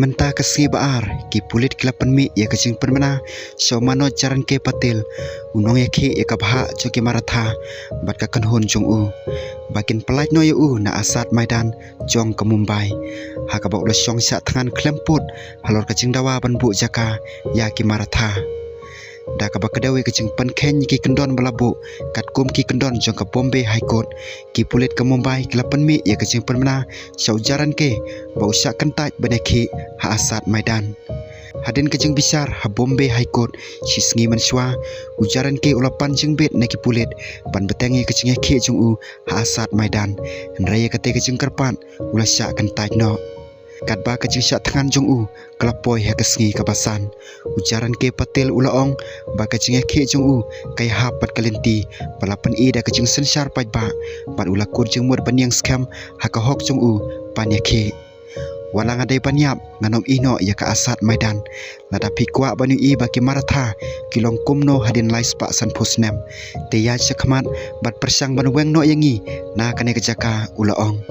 Mentah kesngi baar ki pulit kelapan mi ya kecing permana Syomano jaran ke patil unong ya ki ya kabha joki maratha bat ka kanhun jong u bakin pelaj no ya u na asat maidan jong ke Mumbai ha ka ba ula syong sa tangan klemput halor kecing dawa ban bu jaka ya ki maratha da ka ba kedawi kecing penken ki kendon balabu kat kum ki kendon jong ke Bombay High Court ki pulit ke Mumbai kelapan mi ya kecing permana syau jaran ke ba usyak kentaj beneki ha asat maidan hadin kecing bisar ha Bombay High Court si sengi menswa ujaran ke ulapan jeng bet neki pulit ban betengi kecing ke jong u ha asat maidan raya kate kecing kerpan ula syak kentaj no kat ba kecing syak tangan jong u kelapoi ha kesngi kabasan ujaran ke patil ulaong ba kecing ke jong u kai hapat kalenti balapan ida kecing sensyar pai ba bat ula kur jeng mur baniang scam ha ka hok jong u pan ke walang adai banyap nganom ino ya ka asat maidan lada pikwa banu i baki maratha kilong kumno hadin lais pa san pusnem te ya chakmat bat persang banu weng no yangi na kane kejaka ulaong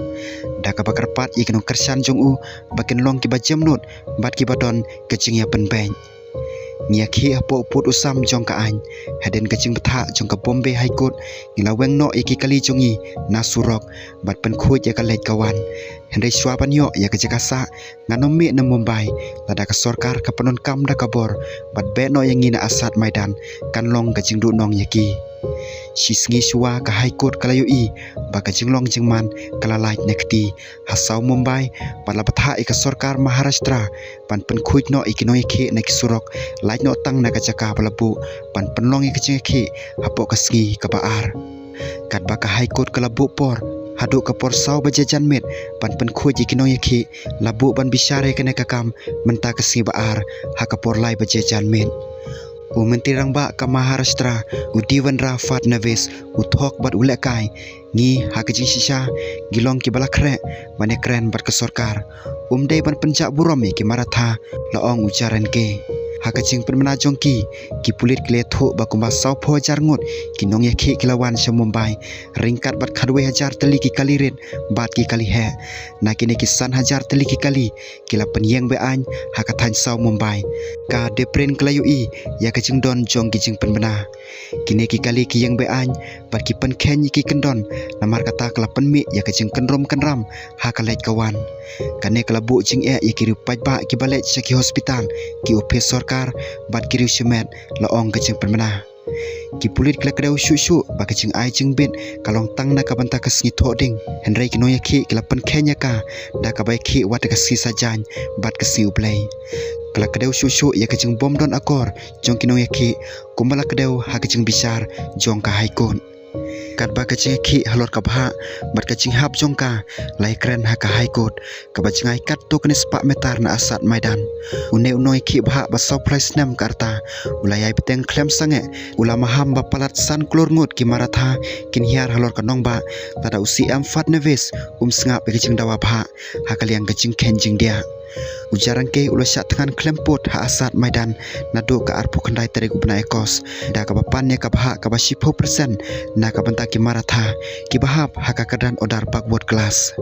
da ka bakar pat i kanong kersan jong u bakin long ki bajem nut bat ki badon kecing ya penbeng Nia ki apo put usam jong ka an hadin kecing betha jong ka Bombay High Court ngila weng no iki kali jongi na surok bat pen khuj ya ka lej kawan henry swaban yo ya ka jakasa nganom mi na Mumbai lada ka sorkar ka penon kam da kabor bat be no yang ina asat maidan kan long kecing du nong yaki si sengi suwa ka High Court kalayo i ba kecing long jengman kala laj nekti hasau Mumbai pala betha i ka sorkar Maharashtra pan pen khuj no iki no yaki na ki surok laj no tang na ka jaka balabu pan penlong i kecing yaki hapo ka sengi ka baar kat ba ka High Court kalabu por haduk ke porsau bajajan met pan pen khuj iki no yaki labu ban bisyare kene kakam menta ke sengi baar ha ka por lai bajajan met Menteri Rangba ke Maharashtra Dewan Rafat Navis uthok bat ulekai ngi ha kecing sisa gilong ki balakre bane kren bat ke sorkar dei ban penjak buromi ki maratha laong ujaran ke ha kecing penmana jongki ki pulit kle thu ba kumba sau pho jarngut ki nong ya ki kilawan se Mumbai ringkat bat khadwe hajar teli ki kalirit bat ki kali he na kini kisan hajar teli ki kali kila penyeng be an ha ka than sau Mumbai ka depren kelayu i ya kecing don jong ki jing penmana kini ki kali ki yang be an bat ki pen khen ki kendon namar kata kala penmi ya kecing kenrom kenram ha ka lej kawan kane kala bu jing ya ki rupai ba ki balej ki hospital ki opesor kar bat kiriu semet laong kecing permana ki pulit klakadau shu ba kecing ai jing bit kalong tang na ka banta ka sngi thoding henry ki noya ki kelapan kenya ka da ka bai ki wat ka si sajan bat ka si uplay klakadau shu ya kecing bom don akor jong ki noya ki kumbala kadau ha kecing bisar jong ka High Court kat ba kecing ki halor ka bha bat kecing hap jong ka lai kren ha ka High Court ka ba cingai kat to kene spa metar na asat maidan une unoi ki bha ba so price nam karta ulai peteng klem sange ulama ham ba palat san klor ngut ki maratha kin hiar halor ka nong ba tada usi am fat nevis snga pe kecing dawa bha ha kaliang kecing kenjing dia ujaran ke ulo syak tangan klemput ha asat maidan nado ka arpu kandai tere gubna ekos da ka bapan ya ka bha ka ba 10% na ka banta ki maratha ki bahap ha ka kadan odar bak buat kelas